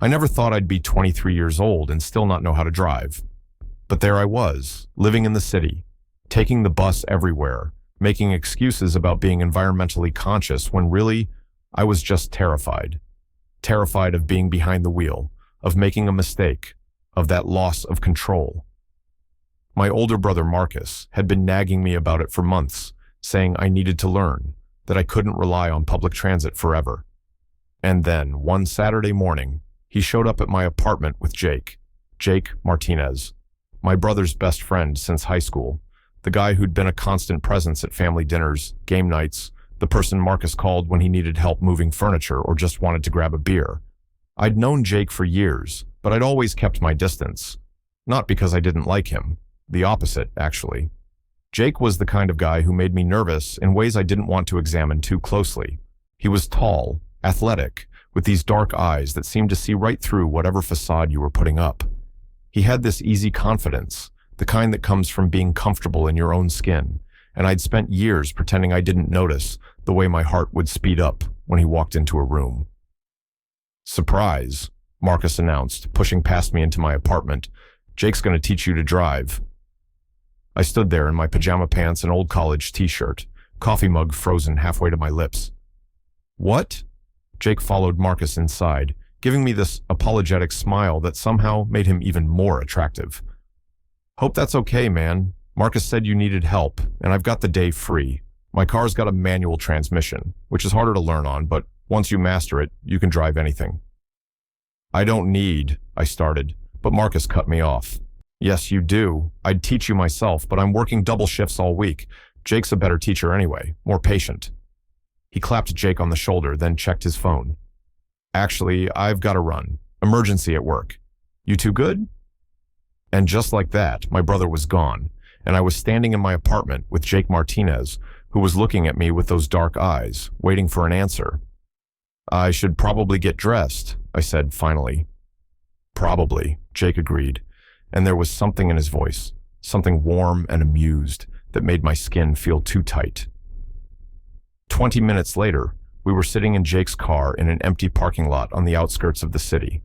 I never thought I'd be 23 years old and still not know how to drive. But there I was, living in the city, taking the bus everywhere, making excuses about being environmentally conscious when really, I was just terrified. Terrified of being behind the wheel, of making a mistake, of that loss of control. My older brother Marcus had been nagging me about it for months, saying I needed to learn, that I couldn't rely on public transit forever. And then, one Saturday morning, he showed up at my apartment with Jake Martinez, my brother's best friend since high school, the guy who'd been a constant presence at family dinners, game nights, the person Marcus called when he needed help moving furniture or just wanted to grab a beer. I'd known Jake for years, but I'd always kept my distance. Not because I didn't like him. The opposite, actually. Jake was the kind of guy who made me nervous in ways I didn't want to examine too closely. He was tall, athletic, with these dark eyes that seemed to see right through whatever facade you were putting up. He had this easy confidence, the kind that comes from being comfortable in your own skin, and I'd spent years pretending I didn't notice the way my heart would speed up when he walked into a room. "Surprise," Marcus announced, pushing past me into my apartment. "Jake's going to teach you to drive." I stood there in my pajama pants and old college t-shirt, coffee mug frozen halfway to my lips. "What?" Jake followed Marcus inside, giving me this apologetic smile that somehow made him even more attractive. "Hope that's okay, man. Marcus said you needed help, and I've got the day free. My car's got a manual transmission, which is harder to learn on, but once you master it, you can drive anything." "I don't need," I started, but Marcus cut me off. "Yes, you do. I'd teach you myself, but I'm working double shifts all week. Jake's a better teacher anyway, more patient." He clapped Jake on the shoulder, then checked his phone. "Actually, I've got to run. Emergency at work. You two good?" And just like that, my brother was gone, and I was standing in my apartment with Jake Martinez, who was looking at me with those dark eyes, waiting for an answer. "I should probably get dressed," I said finally. "Probably," Jake agreed, and there was something in his voice, something warm and amused, that made my skin feel too tight. 20 minutes later, we were sitting in Jake's car in an empty parking lot on the outskirts of the city.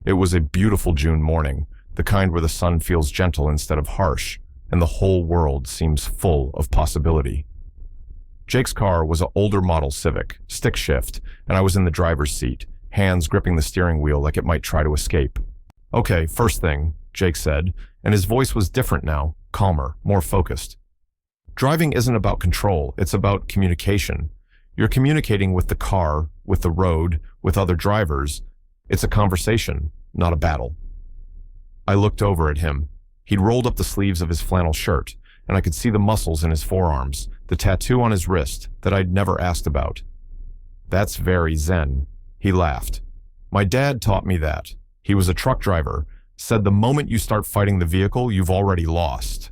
It was a beautiful June morning, the kind where the sun feels gentle instead of harsh, and the whole world seems full of possibility. Jake's car was an older model Civic, stick shift, and I was in the driver's seat, hands gripping the steering wheel like it might try to escape. "Okay, first thing," Jake said, and his voice was different now, calmer, more focused. "Driving isn't about control, it's about communication. You're communicating with the car, with the road, with other drivers. It's a conversation, not a battle." I looked over at him. He'd rolled up the sleeves of his flannel shirt, and I could see the muscles in his forearms, the tattoo on his wrist that I'd never asked about. "That's very zen," he laughed. "My dad taught me that. He was a truck driver, said the moment you start fighting the vehicle, you've already lost."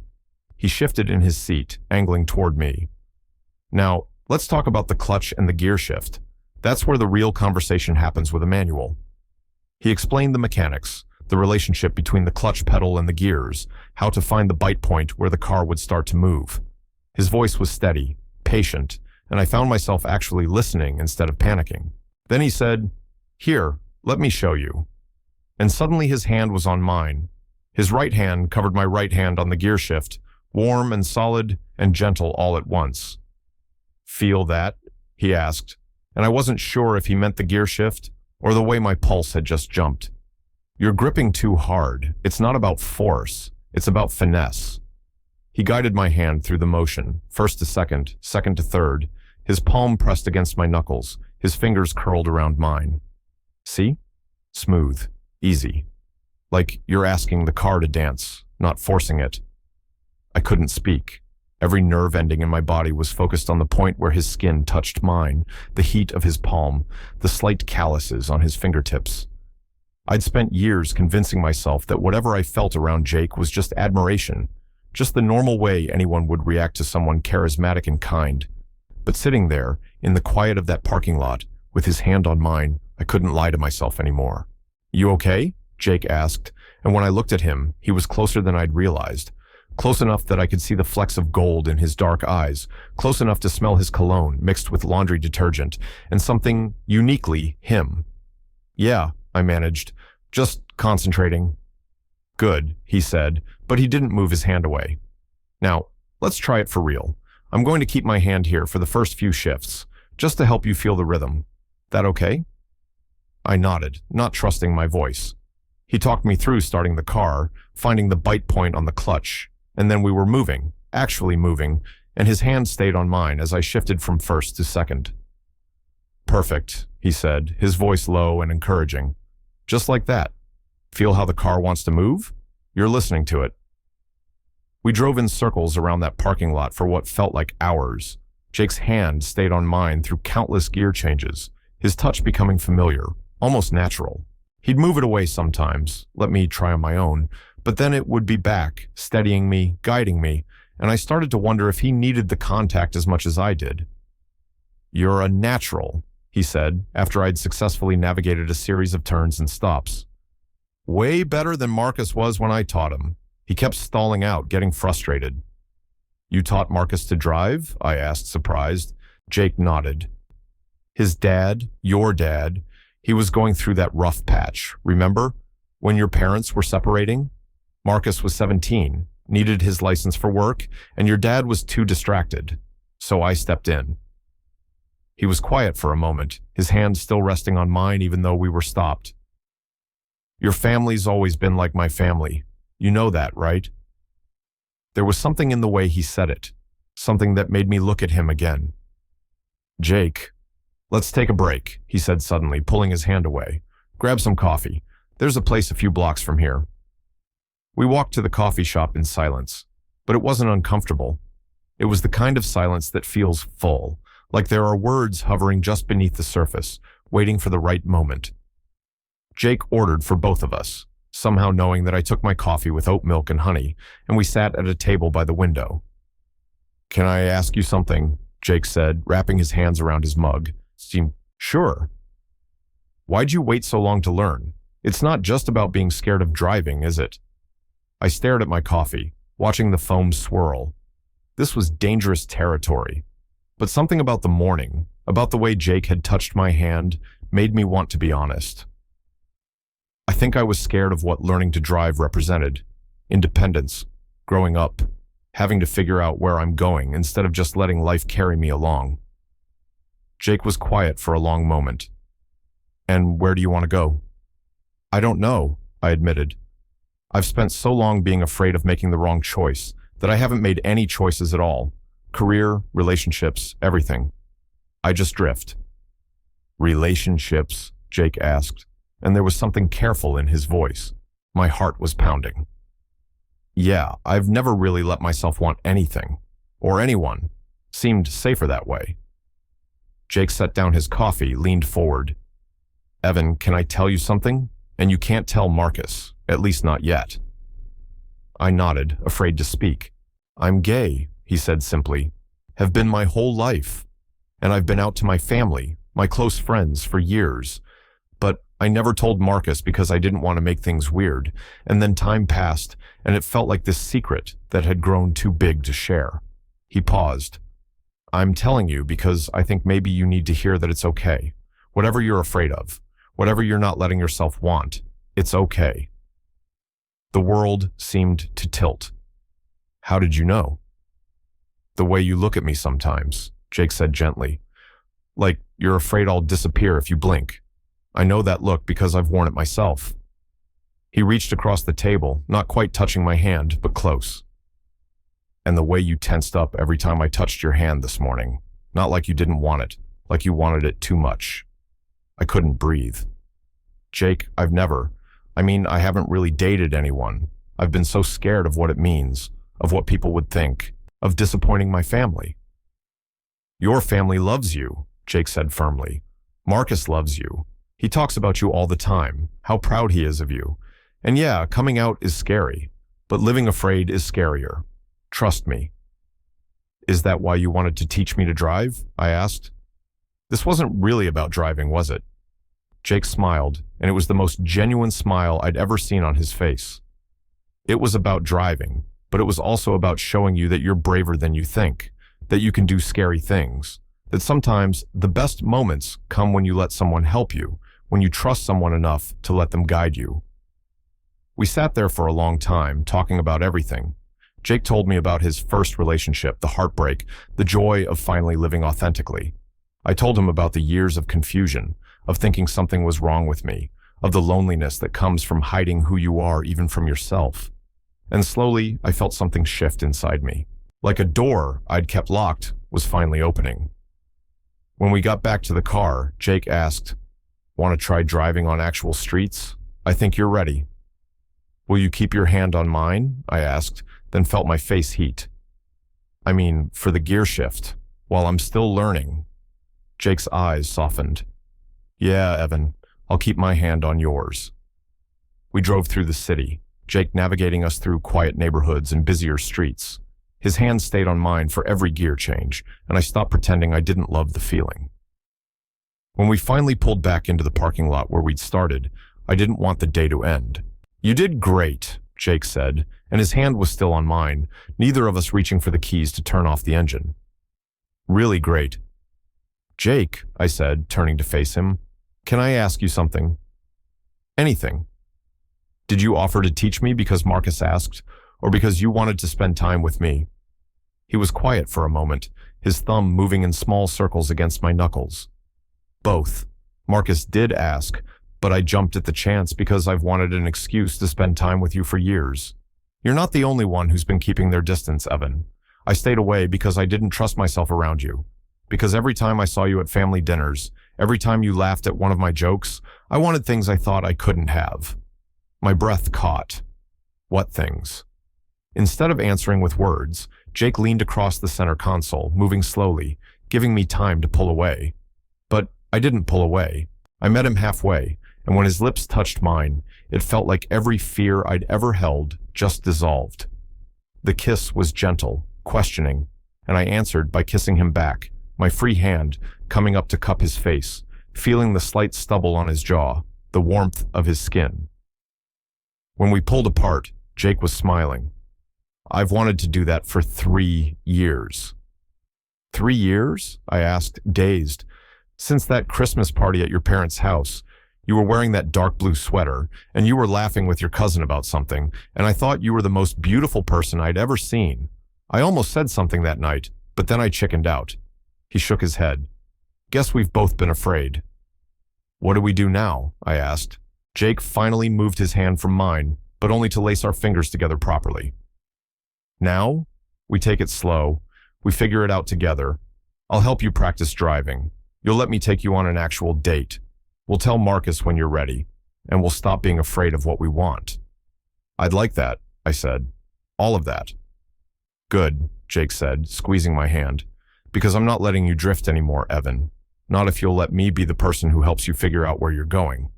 He shifted in his seat, angling toward me. "Now, let's talk about the clutch and the gear shift. That's where the real conversation happens with a manual." He explained the mechanics, the relationship between the clutch pedal and the gears, how to find the bite point where the car would start to move. His voice was steady, patient, and I found myself actually listening instead of panicking. Then he said, "Here, let me show you." And suddenly his hand was on mine. His right hand covered my right hand on the gear shift, warm and solid and gentle all at once. "Feel that?" he asked, and I wasn't sure if he meant the gear shift or the way my pulse had just jumped. "You're gripping too hard. It's not about force. It's about finesse." He guided my hand through the motion, first to second, second to third, his palm pressed against my knuckles, his fingers curled around mine. "See? Smooth. Easy. Like you're asking the car to dance, not forcing it." I couldn't speak. Every nerve ending in my body was focused on the point where his skin touched mine, the heat of his palm, the slight calluses on his fingertips. I'd spent years convincing myself that whatever I felt around Jake was just admiration, just the normal way anyone would react to someone charismatic and kind. But sitting there, in the quiet of that parking lot, with his hand on mine, I couldn't lie to myself anymore. "You okay?" Jake asked, and when I looked at him, he was closer than I'd realized. Close enough that I could see the flecks of gold in his dark eyes, close enough to smell his cologne mixed with laundry detergent, and something uniquely him. "Yeah, I managed. Just concentrating. Good, he said, but he didn't move his hand away. Now, let's try it for real. I'm going to keep my hand here for the first few shifts, just to help you feel the rhythm. That okay? I nodded, not trusting my voice. He talked me through starting the car, finding the bite point on the clutch, and then we were moving, actually moving, and his hand stayed on mine as I shifted from first to second. Perfect, he said, his voice low and encouraging. Just like that. Feel how the car wants to move? You're listening to it. We drove in circles around that parking lot for what felt like hours. Jake's hand stayed on mine through countless gear changes, his touch becoming familiar, almost natural. He'd move it away sometimes, let me try on my own, but then it would be back, steadying me, guiding me, and I started to wonder if he needed the contact as much as I did. You're a natural, he said, after I'd successfully navigated a series of turns and stops. Way better than Marcus was when I taught him. He kept stalling out, getting frustrated. You taught Marcus to drive? I asked, surprised. Jake nodded. His dad, your dad, he was going through that rough patch, remember? When your parents were separating? Marcus was 17, needed his license for work, and your dad was too distracted. So I stepped in. He was quiet for a moment, his hand still resting on mine even though we were stopped. Your family's always been like my family. You know that, right? There was something in the way he said it, something that made me look at him again. Jake, let's take a break, he said suddenly, pulling his hand away. Grab some coffee. There's a place a few blocks from here. We walked to the coffee shop in silence, but it wasn't uncomfortable. It was the kind of silence that feels full, like there are words hovering just beneath the surface, waiting for the right moment. Jake ordered for both of us, somehow knowing that I took my coffee with oat milk and honey, and we sat at a table by the window. Can I ask you something? Jake said, wrapping his hands around his mug. Sure. Why'd you wait so long to learn? It's not just about being scared of driving, is it? I stared at my coffee, watching the foam swirl. This was dangerous territory. But something about the morning, about the way Jake had touched my hand, made me want to be honest. I think I was scared of what learning to drive represented. Independence, growing up, having to figure out where I'm going instead of just letting life carry me along. Jake was quiet for a long moment. And where do you want to go? I don't know, I admitted. I've spent so long being afraid of making the wrong choice that I haven't made any choices at all. Career, relationships, everything. I just drift. Relationships? Jake asked, and there was something careful in his voice. My heart was pounding. Yeah, I've never really let myself want anything, or anyone. Seemed safer that way. Jake set down his coffee, leaned forward. Evan, can I tell you something? And you can't tell Marcus, at least not yet. I nodded, afraid to speak. I'm gay, he said simply. Have been my whole life. And I've been out to my family, my close friends, for years. But I never told Marcus because I didn't want to make things weird, and then time passed, and it felt like this secret that had grown too big to share. He paused. I'm telling you because I think maybe you need to hear that it's okay. Whatever you're afraid of, whatever you're not letting yourself want, it's okay. The world seemed to tilt. How did you know? The way you look at me sometimes, Jake said gently. Like you're afraid I'll disappear if you blink. I know that look because I've worn it myself. He reached across the table, not quite touching my hand, but close. And the way you tensed up every time I touched your hand this morning, not like you didn't want it, like you wanted it too much. I couldn't breathe. Jake, I haven't really dated anyone. I've been so scared of what it means, of what people would think, of disappointing my family. Your family loves you, Jake said firmly. Marcus loves you. He talks about you all the time, how proud he is of you. And yeah, coming out is scary, but living afraid is scarier. Trust me. Is that why you wanted to teach me to drive? I asked. This wasn't really about driving, was it? Jake smiled, and it was the most genuine smile I'd ever seen on his face. It was about driving, but it was also about showing you that you're braver than you think, that you can do scary things, that sometimes the best moments come when you let someone help you, when you trust someone enough to let them guide you. We sat there for a long time, talking about everything. Jake told me about his first relationship, the heartbreak, the joy of finally living authentically. I told him about the years of confusion, of thinking something was wrong with me, of the loneliness that comes from hiding who you are even from yourself. And slowly, I felt something shift inside me. Like a door I'd kept locked was finally opening. When we got back to the car, Jake asked, "Want to try driving on actual streets? I think you're ready." "Will you keep your hand on mine?" I asked, then felt my face heat. "I mean, for the gear shift, while I'm still learning." Jake's eyes softened. "Yeah, Evan, I'll keep my hand on yours." We drove through the city, Jake navigating us through quiet neighborhoods and busier streets. His hand stayed on mine for every gear change, and I stopped pretending I didn't love the feeling. When we finally pulled back into the parking lot where we'd started, I didn't want the day to end. "You did great," Jake said, and his hand was still on mine, neither of us reaching for the keys to turn off the engine. "Really great." "Jake," I said, turning to face him, "can I ask you something?" "Anything." "Did you offer to teach me because Marcus asked, or because you wanted to spend time with me?" He was quiet for a moment, his thumb moving in small circles against my knuckles. "Both. Marcus did ask, but I jumped at the chance because I've wanted an excuse to spend time with you for years. You're not the only one who's been keeping their distance, Evan. I stayed away because I didn't trust myself around you. Because every time I saw you at family dinners, every time you laughed at one of my jokes, I wanted things I thought I couldn't have." My breath caught. What things? Instead of answering with words, Jake leaned across the center console, moving slowly, giving me time to pull away. But I didn't pull away. I met him halfway, and when his lips touched mine, it felt like every fear I'd ever held just dissolved. The kiss was gentle, questioning, and I answered by kissing him back, my free hand coming up to cup his face, feeling the slight stubble on his jaw, the warmth of his skin. When we pulled apart, Jake was smiling. "I've wanted to do that for 3 years." 3 years? I asked, dazed. "Since that Christmas party at your parents' house. You were wearing that dark blue sweater, and you were laughing with your cousin about something, and I thought you were the most beautiful person I'd ever seen. I almost said something that night, but then I chickened out." He shook his head. "Guess we've both been afraid." "What do we do now?" I asked. Jake finally moved his hand from mine, but only to lace our fingers together properly. "Now? We take it slow. We figure it out together. I'll help you practice driving. You'll let me take you on an actual date. We'll tell Marcus when you're ready, and we'll stop being afraid of what we want." "I'd like that," I said. "All of that." "Good," Jake said, squeezing my hand. "Because I'm not letting you drift anymore, Evan. Not if you'll let me be the person who helps you figure out where you're going."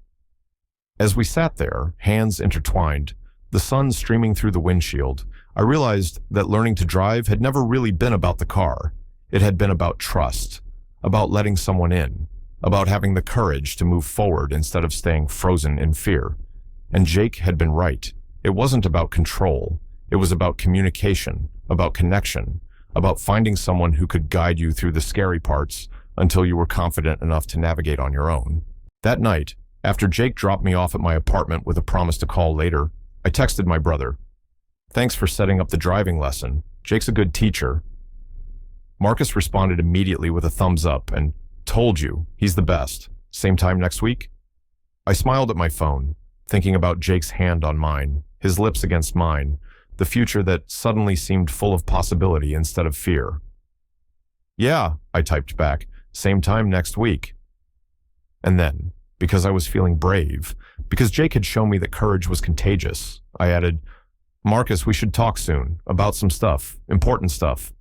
As we sat there, hands intertwined, the sun streaming through the windshield, I realized that learning to drive had never really been about the car. It had been about trust, about letting someone in, about having the courage to move forward instead of staying frozen in fear. And Jake had been right. It wasn't about control. It was about communication, about connection, about finding someone who could guide you through the scary parts until you were confident enough to navigate on your own. That night, after Jake dropped me off at my apartment with a promise to call later, I texted my brother. "Thanks for setting up the driving lesson. Jake's a good teacher." Marcus responded immediately with a thumbs up and, "Told you, he's the best. Same time next week?" I smiled at my phone, thinking about Jake's hand on mine, his lips against mine, the future that suddenly seemed full of possibility instead of fear. "Yeah," I typed back, "same time next week." And then, because I was feeling brave, because Jake had shown me that courage was contagious, I added, "Marcus, we should talk soon, about some stuff, important stuff."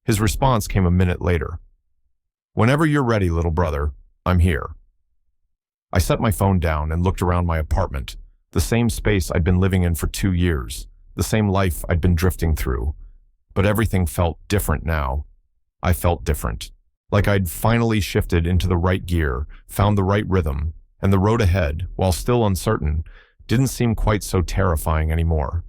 His response came a minute later. "Whenever you're ready, little brother, I'm here." I set my phone down and looked around my apartment, the same space I'd been living in for 2 years, the same life I'd been drifting through. But everything felt different now. I felt different. Like I'd finally shifted into the right gear, found the right rhythm, and the road ahead, while still uncertain, didn't seem quite so terrifying anymore.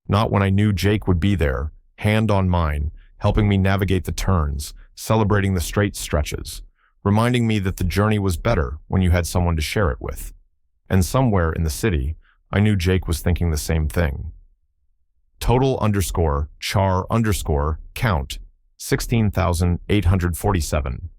Not when I knew Jake would be there, hand on mine, helping me navigate the turns, celebrating the straight stretches, reminding me that the journey was better when you had someone to share it with. And somewhere in the city, I knew Jake was thinking the same thing. Total_char_count 16,847.